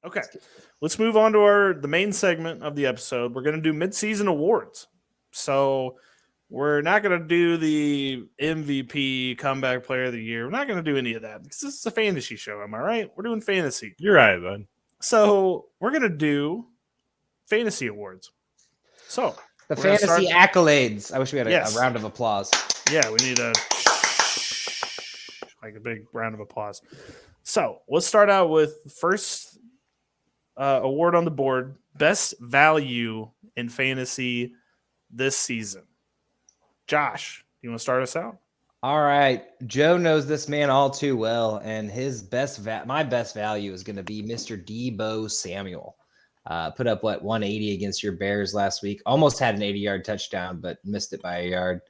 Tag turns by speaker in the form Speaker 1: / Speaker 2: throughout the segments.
Speaker 1: Okay, let's move on to the main segment of the episode. We're going to do mid-season awards. So we're not going to do the MVP, comeback player of the year. We're not going to do any of that because this is a fantasy show. Am I right? We're doing fantasy.
Speaker 2: You're right, bud.
Speaker 1: So we're going to do fantasy awards. So
Speaker 3: the fantasy accolades. I wish we had a round of applause.
Speaker 1: Yeah, we need a big round of applause. So let's start out with first award on the board, best value in fantasy this season. Josh, you want to start us out?
Speaker 3: All right. Joe knows this man all too well, and his my best value is going to be Mr. Deebo Samuel. Put up 180 against your Bears last week. Almost had an 80-yard touchdown, but missed it by a yard.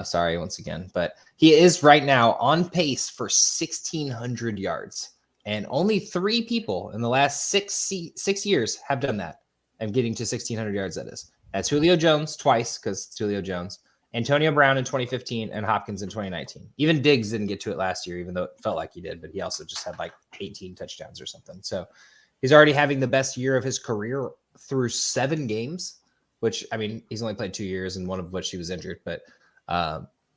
Speaker 3: Sorry once again, but he is right now on pace for 1,600 yards, and only 3 people in the last six years have done that. And getting to 1,600 yards, that's Julio Jones twice, because it's Julio Jones, Antonio Brown in 2015, and Hopkins in 2019. Even Diggs didn't get to it last year, even though it felt like he did, but he also just had 18 touchdowns or something. So he's already having the best year of his career through 7 games, which, I mean, he's only played 2 years, and one of which he was injured, but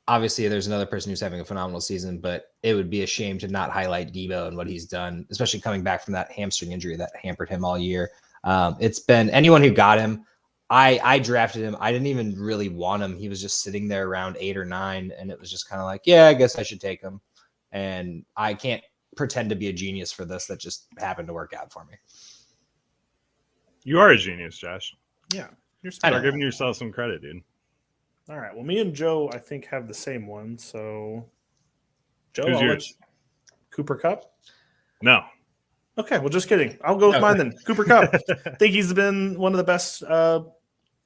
Speaker 3: obviously there's another person who's having a phenomenal season, but it would be a shame to not highlight Deebo and what he's done, especially coming back from that hamstring injury that hampered him all year. It's been anyone who got him. I drafted him. I didn't even really want him. He was just sitting there around 8 or 9. And it was just kind of yeah, I guess I should take him. And I can't pretend to be a genius for this. That just happened to work out for me.
Speaker 2: You are a genius, Josh.
Speaker 1: Yeah.
Speaker 2: You're giving yourself some credit, dude.
Speaker 1: All right. Well, me and Joe, I think, have the same one. So, Joe,
Speaker 2: who's yours?
Speaker 1: Cooper Kupp?
Speaker 2: No.
Speaker 1: Okay. Well, just kidding. I'll go with mine then. Cooper Kupp. I think he's been one of the best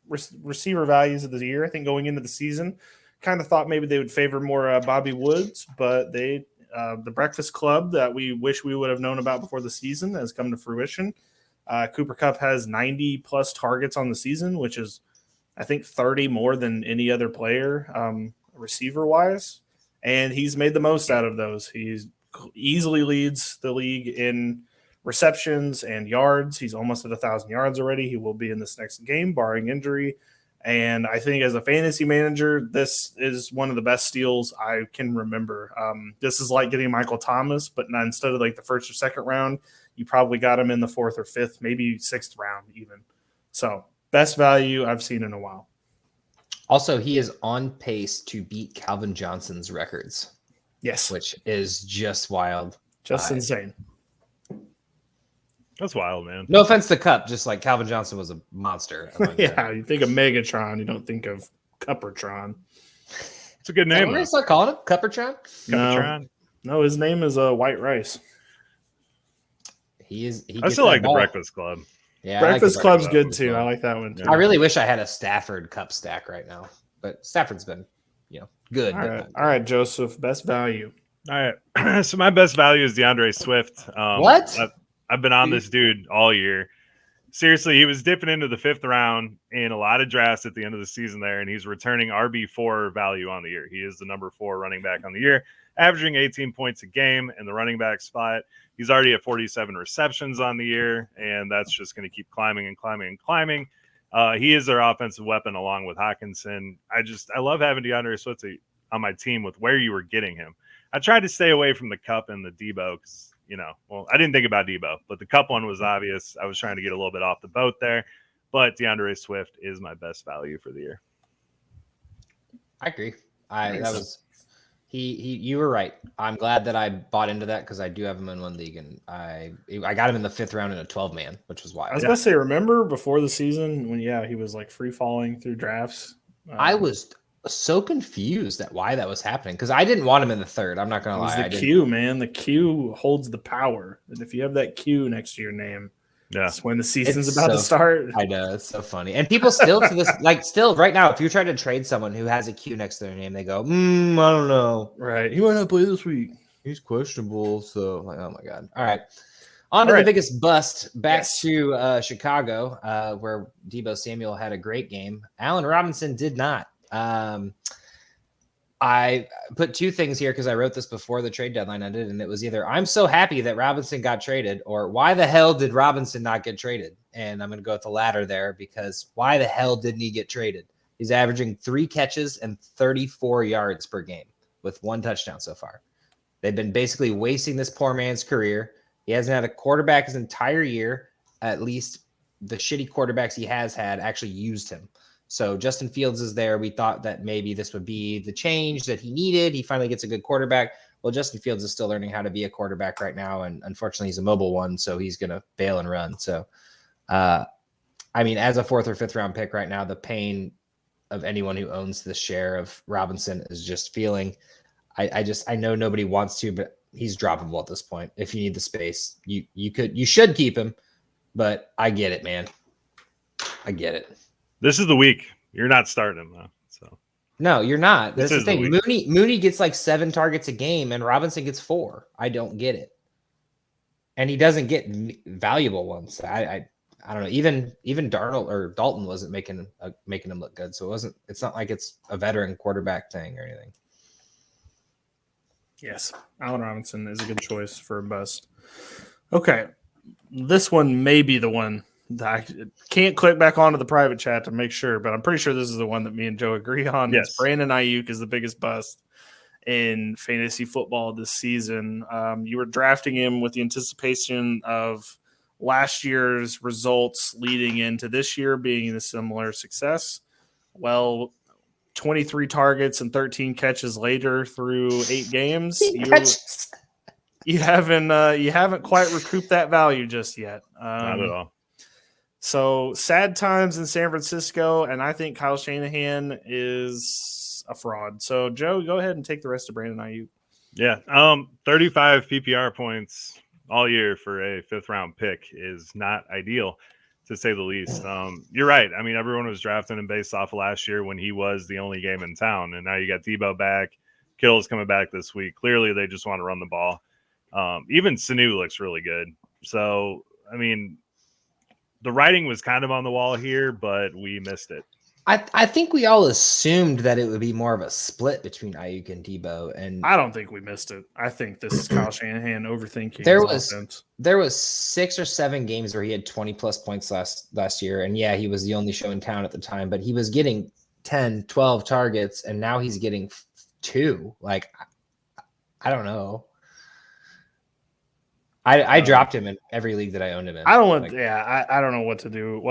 Speaker 1: receiver values of the year. I think going into the season, kind of thought maybe they would favor more Bobby Woods, but the Breakfast Club that we wish we would have known about before the season has come to fruition. Cooper Kupp has 90-plus targets on the season, which is, I think, 30 more than any other player receiver-wise, and he's made the most out of those. He easily leads the league in receptions and yards. He's almost at 1,000 yards already. He will be in this next game, barring injury. And I think as a fantasy manager, this is one of the best steals I can remember. This is like getting Michael Thomas, but not instead of the first or second round, you probably got him in the 4th or 5th, maybe 6th round even. So best value I've seen in a while.
Speaker 3: Also, he is on pace to beat Calvin Johnson's records.
Speaker 1: Yes.
Speaker 3: Which is just wild.
Speaker 1: Just insane.
Speaker 2: That's wild, man.
Speaker 3: No offense to Kupp, just Calvin Johnson was a monster.
Speaker 1: Yeah, you think of Megatron, you don't think of Cuppertron.
Speaker 2: It's a good name.
Speaker 3: What do they start calling him? Cuppertron?
Speaker 1: No, his name is White Rice.
Speaker 3: I
Speaker 2: still like the Breakfast Club.
Speaker 1: Yeah, Breakfast Club's good too. I like that one too.
Speaker 3: I really wish I had a Stafford Kupp stack right now, but Stafford's been, good.
Speaker 1: All right, Joseph, best value.
Speaker 2: All right, so my best value is DeAndre Swift.
Speaker 3: What?
Speaker 2: I've been on this dude all year. Seriously, he was dipping into the 5th round in a lot of drafts at the end of the season there, and he's returning RB4 value on the year. He is the number 4 running back on the year, averaging 18 points a game in the running back spot. He's already at 47 receptions on the year, and that's just going to keep climbing and climbing and climbing. He is their offensive weapon along with Hawkinson. I love having DeAndre Swift on my team with where you were getting him. I tried to stay away from the Kupp and the Deebo because, I didn't think about Deebo, but the Kupp one was obvious. I was trying to get a little bit off the boat there, but DeAndre Swift is my best value for the year.
Speaker 3: I agree. You were right. I'm glad that I bought into that because I do have him in one league, and I got him in the 5th round in a 12-man, which was wild.
Speaker 1: I was going to say, remember before the season when he was free falling through drafts?
Speaker 3: I was so confused at why that was happening because I didn't want him in the 3rd. I'm not going to lie.
Speaker 1: The Q, man. The Q holds the power. And if you have that Q next to your name, that's when the season's about to start.
Speaker 3: I know. It's so funny. And people still to this, still right now, if you try to trade someone who has a Q next to their name, they go, I don't know.
Speaker 1: Right. He might not play this week.
Speaker 3: He's questionable. So, oh my God. All right. On to the biggest bust, back to Chicago, where Deebo Samuel had a great game. Allen Robinson did not. I put two things here because I wrote this before the trade deadline ended, and it was either I'm so happy that Robinson got traded, or why the hell did Robinson not get traded? And I'm going to go with the latter there, because why the hell didn't he get traded? He's averaging 3 catches and 34 yards per game with 1 touchdown so far. They've been basically wasting this poor man's career. He hasn't had a quarterback his entire year. At least the shitty quarterbacks he has had actually used him. So Justin Fields is there. We thought that maybe this would be the change that he needed. He finally gets a good quarterback. Well, Justin Fields is still learning how to be a quarterback right now, and unfortunately he's a mobile one, so he's going to bail and run. So, I mean, as a 4th or 5th round pick right now, the pain of anyone who owns this share of Robinson is just feeling. I know nobody wants to, but he's droppable at this point. If you need the space, you should keep him, but I get it, man. I get it.
Speaker 2: This is the week. You're not starting him, though. So
Speaker 3: no, you're not. That's the thing.
Speaker 2: The
Speaker 3: Mooney gets like 7 targets a game, and Robinson gets 4. I don't get it. And he doesn't get valuable ones. I don't know. Even Darnold or Dalton wasn't making him look good. So it's not like it's a veteran quarterback thing or anything.
Speaker 1: Yes, Allen Robinson is a good choice for a bust. Okay, this one may be the one that I can't click back onto the private chat to make sure, but I'm pretty sure this is the one that me and Joe agree on.
Speaker 2: Yes.
Speaker 1: It's Brandon Ayuk is the biggest bust in fantasy football this season. You were drafting him with the anticipation of last year's results leading into this year being a similar success. Well, 23 targets and 13 catches later through 8 games, you haven't quite recouped that value just yet.
Speaker 2: not at all.
Speaker 1: So sad times in San Francisco, and I think Kyle Shanahan is a fraud. So Joe, go ahead and take the rest of Brandon Ayuk.
Speaker 2: Yeah, 35 PPR points all year for a 5th round pick is not ideal, to say the least. You're right. I mean, everyone was drafting him based off of last year when he was the only game in town, and now you got Debo back. Kittle's coming back this week. Clearly, they just want to run the ball. Even Sanu looks really good. So, I mean, the writing was kind of on the wall here, but we missed it.
Speaker 3: I think we all assumed that it would be more of a split between Ayuk and Debo, and
Speaker 1: I don't think we missed it. I think this is Kyle Shanahan overthinking.
Speaker 3: There was 6 or 7 games where he had 20 plus points last year, and yeah, he was the only show in town at the time, but he was getting 10, 12 targets, and now he's getting 2. Like, I don't know. I dropped him in every league that I owned him in.
Speaker 1: I don't know what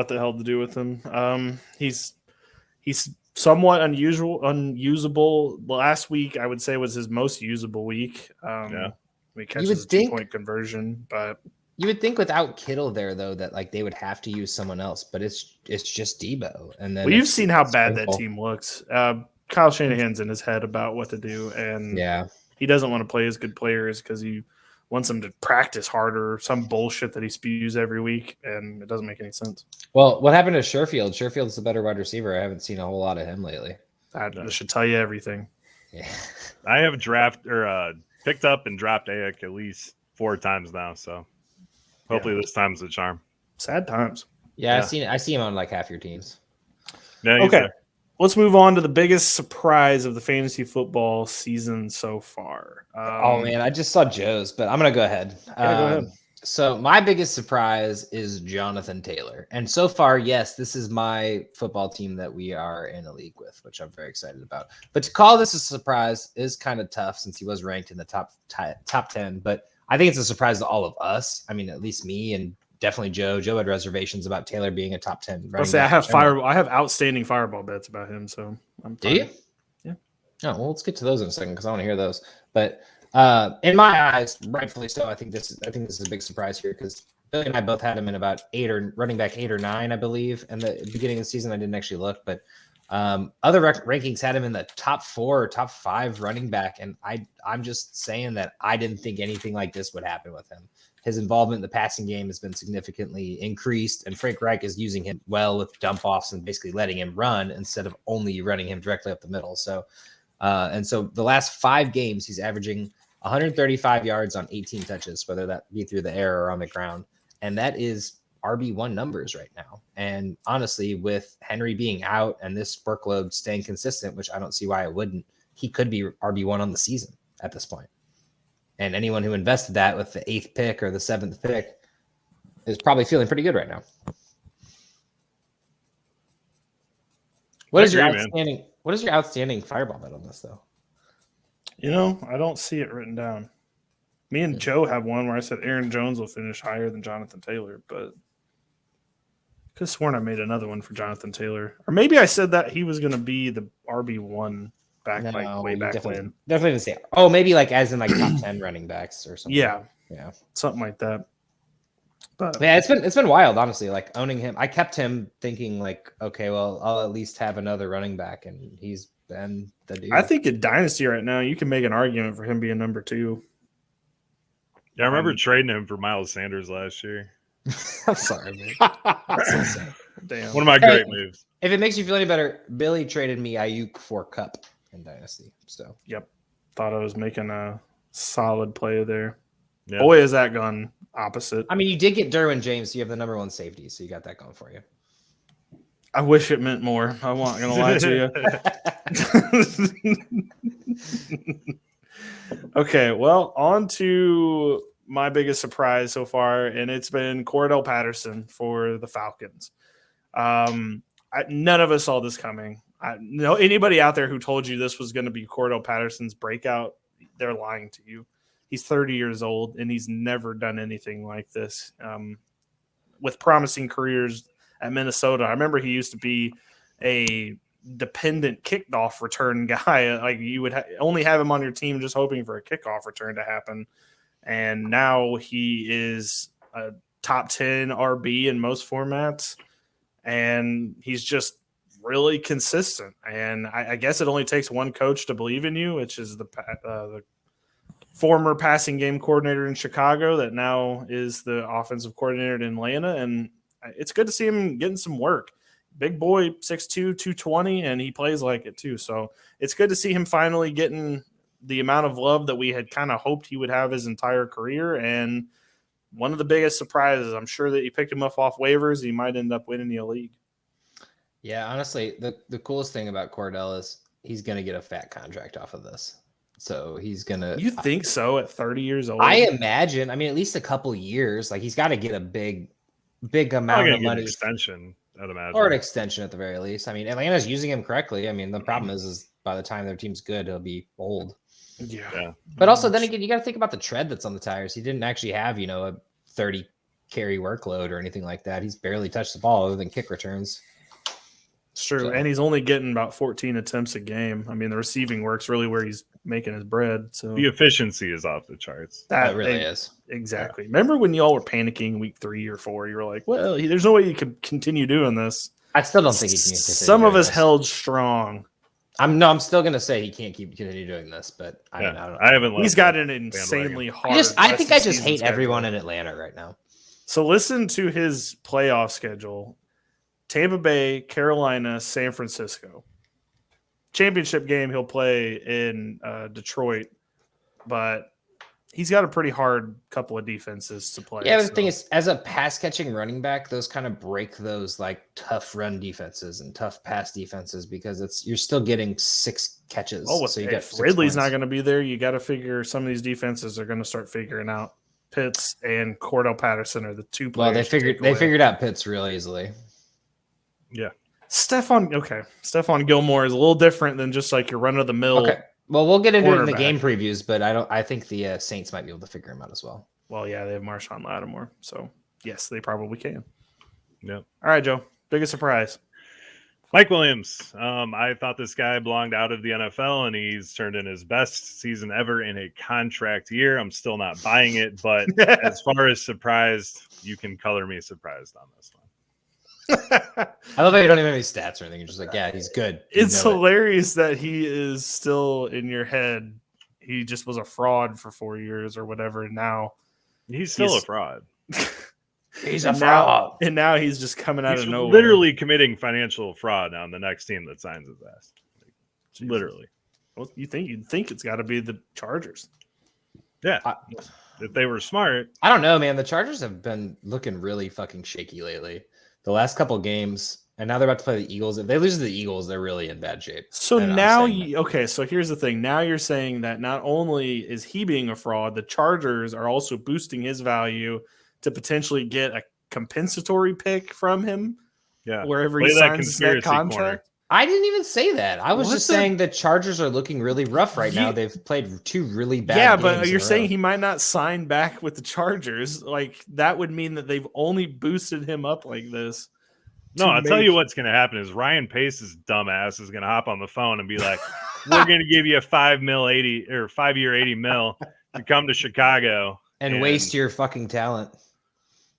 Speaker 1: the hell to do with him. He's somewhat unusable. Last week, I would say, was his most usable week. He catches a 2-point conversion, but
Speaker 3: you would think without Kittle there, though, that like they would have to use someone else, but it's just Debo. And then
Speaker 1: you've seen how bad that team looks. Kyle Shanahan's in his head about what to do, and he doesn't want to play as good players because he wants them to practice harder, some bullshit that he spews every week, and it doesn't make any sense.
Speaker 3: Well, what happened to Sherfield? Sherfield's the better wide receiver. I haven't seen a whole lot of him lately.
Speaker 1: That should tell you everything.
Speaker 3: Yeah.
Speaker 2: I have picked up and dropped Ayuk at least 4 times now, so hopefully this time's the charm.
Speaker 1: Sad times.
Speaker 3: Yeah. I see him on like half your teams.
Speaker 2: Yeah,
Speaker 1: okay. Let's move on to the biggest surprise of the fantasy football season so far.
Speaker 3: Oh, man, I just saw Joe's, but I'm going to go ahead.
Speaker 1: Go ahead.
Speaker 3: So my biggest surprise is Jonathan Taylor. And so far, yes, this is my football team that we are in a league with, which I'm very excited about. But to call this a surprise is kind of tough since he was ranked in the top 10. But I think it's a surprise to all of us. I mean, at least me and definitely Joe. Joe had reservations about Taylor being a top 10.
Speaker 1: I have outstanding fireball bets about him. So I'm fine.
Speaker 3: Do you?
Speaker 1: Yeah.
Speaker 3: Oh, well, let's get to those in a second because I want to hear those. But in my eyes, rightfully so, I think this is a big surprise here because Billy and I both had him in about 8 or running back 8 or 9, I believe, in the beginning of the season. I didn't actually look, but other rankings had him in the top 4 or top 5 running back, and I'm just saying that I didn't think anything like this would happen with him. His involvement in the passing game has been significantly increased, and Frank Reich is using him well with dump offs and basically letting him run instead of only running him directly up the middle. So, and so the last 5 games, he's averaging 135 yards on 18 touches, whether that be through the air or on the ground. And that is RB1 numbers right now. And honestly, with Henry being out and this workload staying consistent, which I don't see why it wouldn't, he could be RB1 on the season at this point. And anyone who invested that with the 8th pick or the 7th pick is probably feeling pretty good right now. What is your outstanding fireball bet on this though?
Speaker 1: I don't see it written down. Me and Joe have one where I said Aaron Jones will finish higher than Jonathan Taylor, but could have sworn I made another one for Jonathan Taylor. Or maybe I said that he was going to be the RB1 way back when.
Speaker 3: Definitely didn't say. Oh, maybe like as in like top 10 running backs or something.
Speaker 1: Yeah.
Speaker 3: Yeah.
Speaker 1: Something like that. But
Speaker 3: yeah, it's been wild, honestly. Like owning him. I kept him thinking like, okay, well, I'll at least have another running back, and he's been the dude.
Speaker 1: I think in Dynasty right now, you can make an argument for him being number 2.
Speaker 2: Yeah, I remember trading him for Miles Sanders last year.
Speaker 3: I'm sorry, man. That's so sad.
Speaker 1: Damn.
Speaker 2: One of my great moves.
Speaker 3: If it makes you feel any better, Billy traded me Ayuk for Cup in Dynasty. So
Speaker 1: Yep. Thought I was making a solid play there.
Speaker 2: Yep.
Speaker 1: Boy, has that gone opposite.
Speaker 3: I mean, you did get Derwin James, so you have the number 1 safety, so you got that going for you.
Speaker 1: I wish it meant more. I'm not going to lie to you. Okay, well, on to my biggest surprise so far, and it's been Cordo Patterson for the Falcons. None of us saw this coming. Anybody out there who told you this was going to be Cordo Patterson's breakout, they're lying to you. He's 30 years old, and he's never done anything like this. With promising careers at Minnesota, I remember he used to be a dependent kickoff return guy. Like you would only have him on your team just hoping for a kickoff return to happen. And now he is a top 10 RB in most formats, and he's just really consistent. And I guess it only takes one coach to believe in you, which is the former passing game coordinator in Chicago that now is the offensive coordinator in Atlanta. And it's good to see him getting some work. Big boy, 6'2", 220, and he plays like it too. So it's good to see him finally getting the amount of love that we had kind of hoped he would have his entire career. And one of the biggest surprises, I'm sure that you picked him up off waivers, he might end up winning the league.
Speaker 3: Yeah, honestly, the coolest thing about Cordell is he's going to get a fat contract off of this. So he's going to...
Speaker 1: You think so at 30 years old?
Speaker 3: I imagine. I mean, at least a couple years. Like he's got to get a big amount of money.
Speaker 2: An extension, I'd imagine.
Speaker 3: Or an extension at the very least. I mean, Atlanta's using him correctly. I mean, the problem is by the time their team's good, he'll be old.
Speaker 1: Yeah.
Speaker 3: But also, then again, you got to think about the tread that's on the tires. He didn't actually have, a 30 carry workload or anything like that. He's barely touched the ball other than kick returns.
Speaker 1: It's true. So, and he's only getting about 14 attempts a game. I mean, the receiving work's really where he's making his bread. So
Speaker 2: the efficiency is off the charts.
Speaker 3: That really is.
Speaker 1: Exactly. Yeah. Remember when y'all were panicking week 3 or 4? You were like, well, there's no way you could continue doing this.
Speaker 3: I still don't think he can.
Speaker 1: Some of us held strong.
Speaker 3: I'm still gonna say he can't continue doing this, but I don't know.
Speaker 2: I haven't.
Speaker 1: He's got an insanely hard.
Speaker 3: I think I just hate everyone in Atlanta right now.
Speaker 1: So listen to his playoff schedule: Tampa Bay, Carolina, San Francisco. Championship game he'll play in Detroit, but he's got a pretty hard couple of defenses to play.
Speaker 3: Yeah, the thing is, as a pass catching running back, those kind of break those like tough run defenses and tough pass defenses because you're still getting 6 catches.
Speaker 1: Oh,
Speaker 3: so you
Speaker 1: if Ridley's not going to be there, you got to figure some of these defenses are going to start figuring out Pitts and Cordo Patterson are the 2 players.
Speaker 3: Well, they figured out Pitts real easily.
Speaker 2: Yeah.
Speaker 1: Stephon Gilmore is a little different than just like your run of the mill.
Speaker 3: Okay. Well, we'll get into it in the game previews, but I think the Saints might be able to figure him out as well.
Speaker 1: Well, yeah, they have Marshawn Lattimore, so yes, they probably can.
Speaker 2: Yep.
Speaker 1: All right, Joe. Biggest surprise.
Speaker 2: Mike Williams. I thought this guy belonged out of the NFL, and he's turned in his best season ever in a contract year. I'm still not buying it, but as far as surprised, you can color me surprised on this one.
Speaker 3: I love how you don't even have any stats or anything. You're just like, yeah, he's good.
Speaker 1: It's hilarious that he is still in your head. He just was a fraud for 4 years or whatever. And now
Speaker 2: he's still a fraud.
Speaker 3: He's a fraud.
Speaker 1: And now he's just coming out of nowhere.
Speaker 2: Literally committing financial fraud on the next team that signs his ass. Literally.
Speaker 1: Well, you'd think it's got to be the Chargers.
Speaker 2: Yeah. If they were smart.
Speaker 3: I don't know, man. The Chargers have been looking really fucking shaky lately. The last couple games, And now they're about to play the Eagles. If they lose to the Eagles, they're really in bad shape.
Speaker 1: So
Speaker 3: And
Speaker 1: now, so here's the thing. Now you're saying that not only is he being a fraud, the Chargers are also boosting his value to potentially get a compensatory pick from him.
Speaker 2: Yeah,
Speaker 1: wherever
Speaker 2: play
Speaker 1: he
Speaker 2: that
Speaker 1: signs that contract.
Speaker 2: corner.
Speaker 3: I didn't even say that. I was just saying the Chargers are looking really rough right now. They've played 2 really bad games.
Speaker 1: Yeah, but you're saying he might not sign back with the Chargers. Like, that would mean that they've only boosted him up like this.
Speaker 2: No, I'll tell you what's going to happen is Ryan Pace's dumbass is going to hop on the phone and be like, we're going to give you a 5-year, 80 mil to come to Chicago.
Speaker 3: And waste your fucking talent.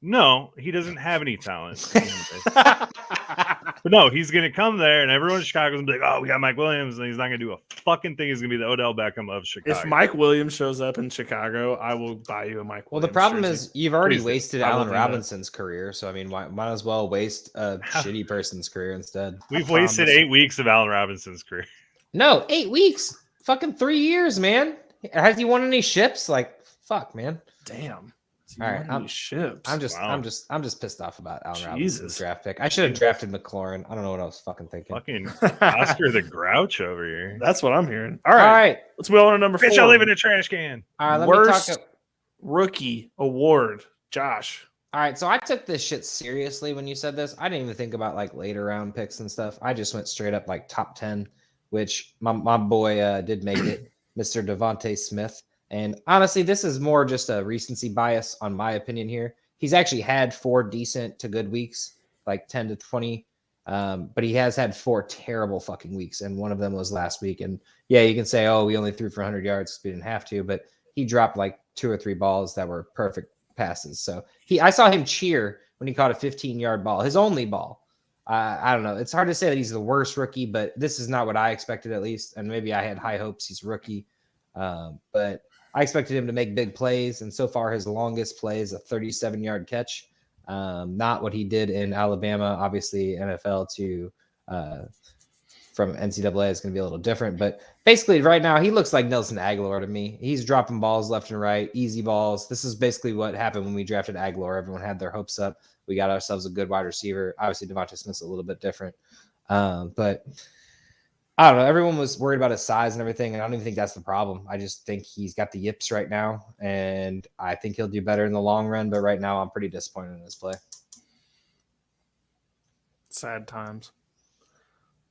Speaker 2: No, he doesn't have any talent. But no, he's going to come there, and everyone in Chicago is going to be like, oh, we got Mike Williams, and he's not going to do a fucking thing. He's going to be the Odell Beckham of Chicago.
Speaker 1: If Mike Williams shows up in Chicago, I will buy you a Mike Williams.
Speaker 3: Well, the problem
Speaker 1: jersey.
Speaker 3: is you've already wasted Allen Robinson's career, so I mean, might as well waste a shitty person's career instead.
Speaker 2: We've wasted 8 weeks of Allen Robinson's career.
Speaker 3: No, 8 weeks. Fucking 3 years, man. Has he won any ships? Like, fuck, man.
Speaker 1: Damn.
Speaker 3: All right, I'm just pissed off about Allen Robinson's draft pick. I should have drafted McLaurin. I don't know what I was fucking thinking.
Speaker 2: Fucking Oscar the Grouch over here.
Speaker 1: That's what I'm hearing. All right. Let's move on to number 4.
Speaker 2: Bitch, I live in a trash can.
Speaker 3: All right,
Speaker 1: Worst rookie award, Josh.
Speaker 3: All right, so I took this shit seriously when you said this. I didn't even think about like later round picks and stuff. I just went straight up like top 10, which my boy did make it, Mr. Devontae Smith. And honestly, this is more just a recency bias on my opinion here. He's actually had 4 decent to good weeks, like 10 to 20. But he has had 4 terrible fucking weeks. And one of them was last week. And yeah, you can say, oh, we only threw for 100 yards because we didn't have to. But he dropped like 2 or 3 balls that were perfect passes. So I saw him cheer when he caught a 15-yard ball, his only ball. I don't know. It's hard to say that he's the worst rookie, but this is not what I expected at least. And maybe I had high hopes he's a rookie. But I expected him to make big plays, and so far his longest play is a 37-yard catch. Not what he did in Alabama. Obviously, NFL to from NCAA is going to be a little different. But basically, right now, he looks like Nelson Aguilar to me. He's dropping balls left and right, easy balls. This is basically what happened when we drafted Aguilar. Everyone had their hopes up. We got ourselves a good wide receiver. Obviously, Devontae Smith's a little bit different. But I don't know. Everyone was worried about his size and everything, and I don't even think that's the problem. I just think he's got the yips right now, and I think he'll do better in the long run. But right now, I'm pretty disappointed in his play.
Speaker 1: Sad times.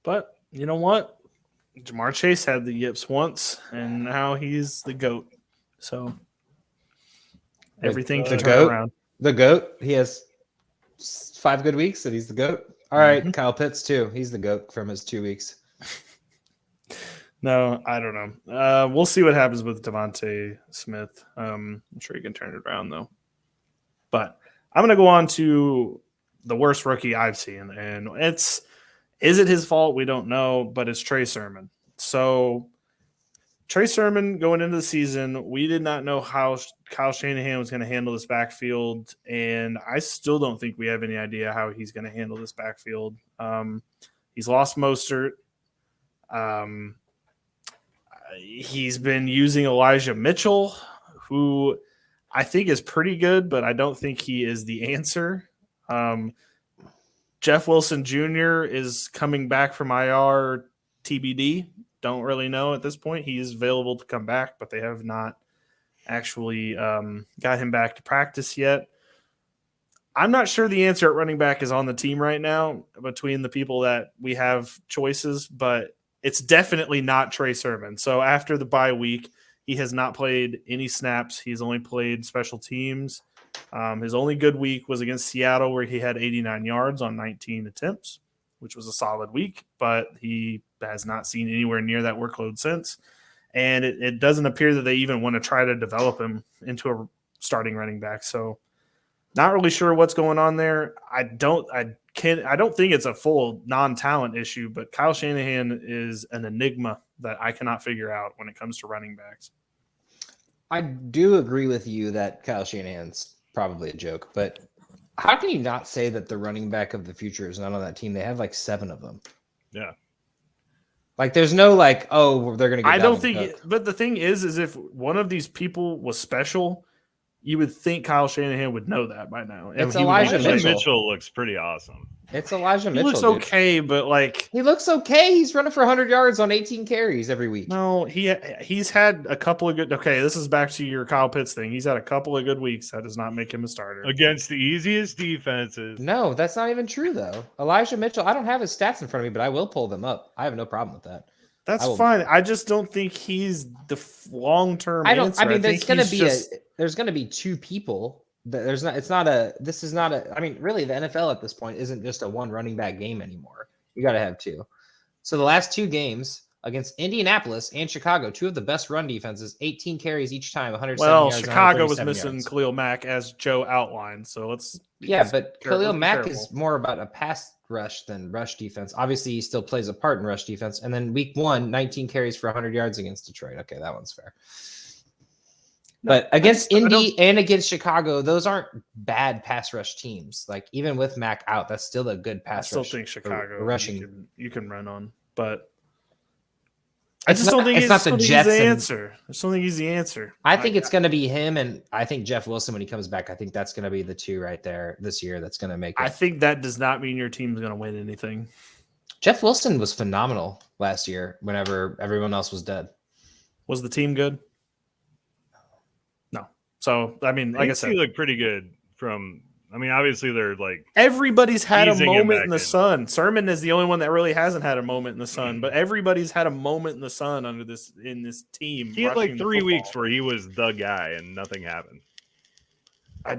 Speaker 1: But you know what? Jamar Chase had the yips once, and now he's the GOAT. So everything can turn around.
Speaker 3: The GOAT. He has 5 good weeks, and he's the GOAT. All right, Kyle Pitts too. He's the GOAT from his 2 weeks.
Speaker 1: No, I don't know. We'll see what happens with Devontae Smith. I'm sure he can turn it around, though. But I'm going to go on to the worst rookie I've seen. And is it his fault? We don't know, but it's Trey Sermon. So Trey Sermon going into the season, we did not know how Kyle Shanahan was going to handle this backfield. And I still don't think we have any idea how he's going to handle this backfield. He's lost Mostert. He's been using Elijah Mitchell, who I think is pretty good, but I don't think he is the answer. Jeff Wilson Jr. is coming back from IR TBD. Don't really know at this point. He is available to come back, but they have not actually got him back to practice yet. I'm not sure the answer at running back is on the team right now between the people that we have choices, but it's definitely not Trey Sermon. So after the bye week, he has not played any snaps. He's only played special teams. His only good week was against Seattle, where he had 89 yards on 19 attempts, which was a solid week, but he has not seen anywhere near that workload since. And it doesn't appear that they even want to try to develop him into a starting running back. So not really sure what's going on there. I don't think it's a full non-talent issue, but Kyle Shanahan is an enigma that I cannot figure out when it comes to running backs.
Speaker 3: I do agree with you that Kyle Shanahan's probably a joke, but how can you not say that the running back of the future is not on that team? They have like 7 of them.
Speaker 2: Yeah.
Speaker 3: Like there's no like, oh, they're going to get
Speaker 1: I don't think but the thing is if one of these people was special, you would think Kyle Shanahan would know that by now.
Speaker 3: It's Elijah
Speaker 2: Mitchell looks pretty awesome.
Speaker 3: It's Elijah
Speaker 1: He
Speaker 3: Mitchell.
Speaker 1: looks
Speaker 3: dude.
Speaker 1: okay, but like
Speaker 3: He looks okay. He's running for 100 yards on 18 carries every week.
Speaker 1: no, he's had a couple of good. Okay, this is back to your Kyle Pitts thing. He's had a couple of good weeks. That does not make him a starter
Speaker 2: against the easiest defenses.
Speaker 3: No, that's not even true though. Elijah Mitchell. I don't have his stats in front of me, but I will pull them up. I have no problem with that.
Speaker 1: That's fine. I just don't think he's the long-term answer.
Speaker 3: I mean, there's going to be two people. This is not a, I mean, really the NFL at this point isn't just a one running back game anymore. You got to have two. So the last two games against Indianapolis and Chicago, two of the best run defenses, 18 carries each time, 107 yards. Well,
Speaker 1: Chicago was missing Khalil Mack as Joe outlined. So let's.
Speaker 3: Yeah, but Khalil Mack is more about a pass rush than rush defense. Obviously, he still plays a part in rush defense. And then week 1, 19 carries for 100 yards against Detroit. Okay, that one's fair. But against Indy and against Chicago, those aren't bad pass rush teams. Like even with Mack out, that's still a good pass rush.
Speaker 1: I still think Chicago
Speaker 3: rushing
Speaker 1: you can run on, but I just don't think it's not the Jets answer. I just don't think he's the answer.
Speaker 3: I think it's going to be him, and I think Jeff Wilson when he comes back. I think that's going to be the two right there this year. That's going to make it.
Speaker 1: I think that does not mean your team's going to win anything.
Speaker 3: Jeff Wilson was phenomenal last year. Whenever everyone else was dead,
Speaker 1: was the team good? No. So I mean, like I said,
Speaker 2: he looked pretty good from. I mean, obviously they're like
Speaker 1: everybody's had a moment in the sun. Sermon is the only one that really hasn't had a moment in the sun, but everybody's had a moment in the sun in this team.
Speaker 2: He had like 3 weeks where he was the guy and nothing happened.
Speaker 1: I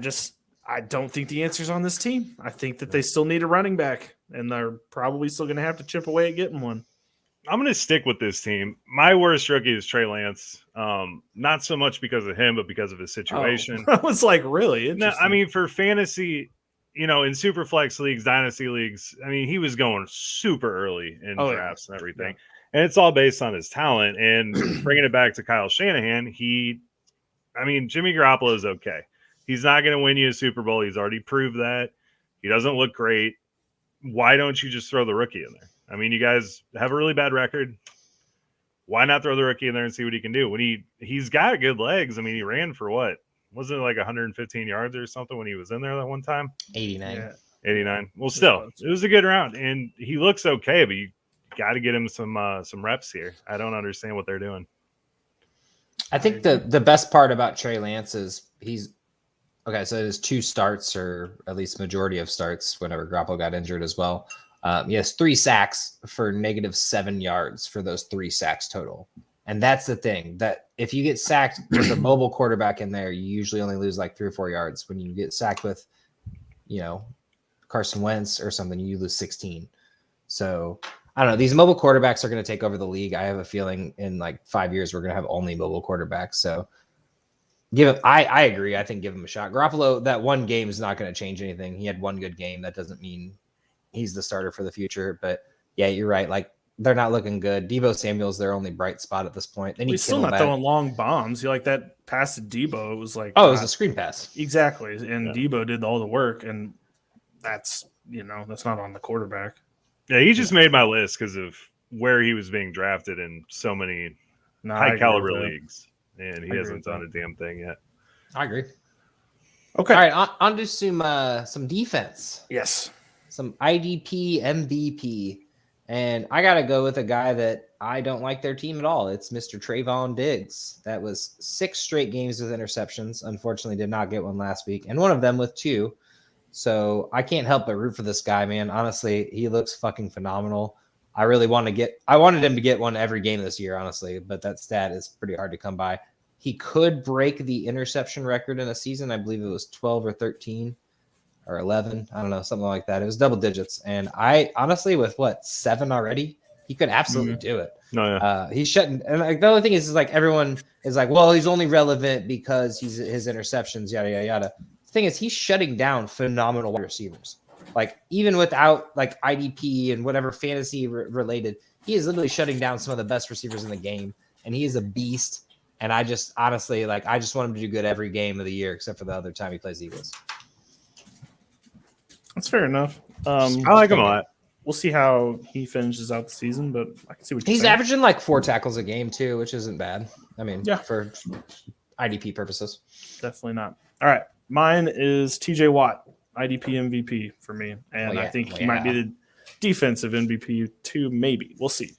Speaker 1: don't think the answer's on this team. I think that they still need a running back, and they're probably still going to have to chip away at getting one.
Speaker 2: I'm going to stick with this team. My worst rookie is Trey Lance. Not so much because of him, but because of his situation.
Speaker 1: I was like, really?
Speaker 2: No, I mean, for fantasy, in super flex leagues, dynasty leagues, I mean, he was going super early in drafts and everything. Yeah. And it's all based on his talent. And bringing it back to Kyle Shanahan, Jimmy Garoppolo is okay. He's not going to win you a Super Bowl. He's already proved that. He doesn't look great. Why don't you just throw the rookie in there? I mean, you guys have a really bad record. Why not throw the rookie in there and see what he can do? When he's got good legs. I mean, he ran for what? Wasn't it like 115 yards or something when he was in there that one time?
Speaker 3: 89.
Speaker 2: Yeah. 89. Well, still, it was a good round, and he looks okay, but you got to get him some reps here. I don't understand what they're doing.
Speaker 3: I think the best part about Trey Lance is he's okay. So it is 2 starts, or at least majority of starts, whenever Garoppolo got injured as well. He has 3 sacks for -7 yards for those 3 sacks total. And that's the thing, that if you get sacked with a mobile quarterback in there, you usually only lose like 3 or 4 yards. When you get sacked with, Carson Wentz or something, you lose 16. So I don't know. These mobile quarterbacks are going to take over the league. I have a feeling in like 5 years, we're going to have only mobile quarterbacks. So I agree. I think give him a shot. Garoppolo, that one game is not going to change anything. He had one good game. That doesn't mean he's the starter for the future, but yeah, you're right. Like they're not looking good. Deebo Samuel's their only bright spot at this point.
Speaker 1: He's still not throwing long bombs. You like that pass to Deebo? It was like,
Speaker 3: it was a screen pass.
Speaker 1: Exactly. And Deebo did all the work, and that's not on the quarterback.
Speaker 2: Yeah, he just made my list because of where he was being drafted in so many high caliber leagues, and he hasn't done a damn thing yet.
Speaker 3: I agree.
Speaker 1: Okay.
Speaker 3: All right, on to some defense.
Speaker 1: Yes.
Speaker 3: Some IDP MVP. And I got to go with a guy that I don't like their team at all. It's Mr. Trayvon Diggs. That was 6 straight games with interceptions. Unfortunately, did not get one last week. And one of them with 2. So I can't help but root for this guy, man. Honestly, he looks fucking phenomenal. I wanted him to get one every game this year, honestly. But that stat is pretty hard to come by. He could break the interception record in a season. I believe it was 12 or 13. Or 11, I don't know, something like that. It was double digits. And I honestly, with 7 already, he could absolutely do it.
Speaker 2: No, yeah.
Speaker 3: He's shutting. And like the other thing is like everyone is like, well, he's only relevant because his interceptions, yada, yada, yada. The thing is, he's shutting down phenomenal wide receivers. Like even without like IDP and whatever fantasy related, he is literally shutting down some of the best receivers in the game. And he is a beast. And I just honestly, I just want him to do good every game of the year, except for the other time he plays the Eagles.
Speaker 1: That's fair enough.
Speaker 2: I like him a lot.
Speaker 1: We'll see how he finishes out the season, but I can see what
Speaker 3: he's averaging like 4 tackles a game too, which isn't bad. I mean, for IDP purposes.
Speaker 1: Definitely not. All right. Mine is TJ Watt. IDP MVP for me, and I think he
Speaker 3: yeah.
Speaker 1: might be the defensive MVP too. Maybe we'll see.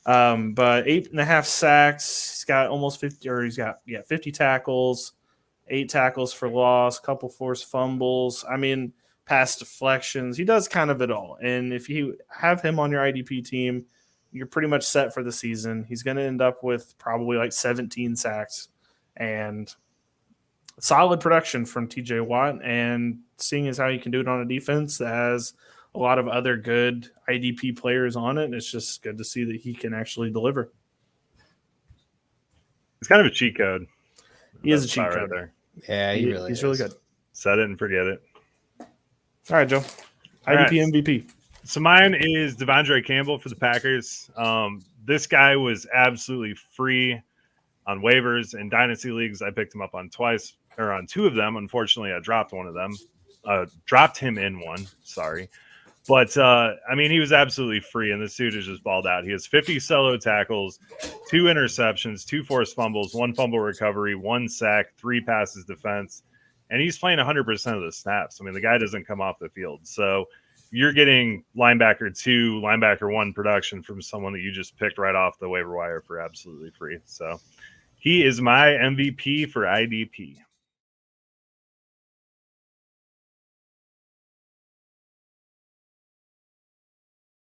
Speaker 1: But 8.5 sacks. He's got almost 50, or he's got 50 tackles, 8 tackles for loss, couple forced fumbles. I mean, pass deflections. He does kind of it all. And if you have him on your IDP team, you're pretty much set for the season. He's going to end up with probably like 17 sacks and solid production from TJ Watt. And seeing as how you can do it on a defense that has a lot of other good IDP players on it, it's just good to see that he can actually deliver.
Speaker 2: It's kind of a cheat code.
Speaker 1: He is a cheat code.
Speaker 2: There.
Speaker 3: Yeah,
Speaker 1: He's really good.
Speaker 2: Set it and forget it.
Speaker 1: All right, Joe. IDP MVP.
Speaker 2: So mine is Devondre Campbell for the Packers. This guy was absolutely free on waivers and dynasty leagues. I picked him up on 2 of them. Unfortunately, I dropped one of them. Dropped him in one. Sorry. But, I mean, he was absolutely free, and this dude is just balled out. He has 50 solo tackles, 2 interceptions, 2 forced fumbles, 1 fumble recovery, 1 sack, 3 passes defense, and he's playing 100% of the snaps. I mean, the guy doesn't come off the field. So you're getting linebacker 2, linebacker 1 production from someone that you just picked right off the waiver wire for absolutely free. So he is my MVP for IDP.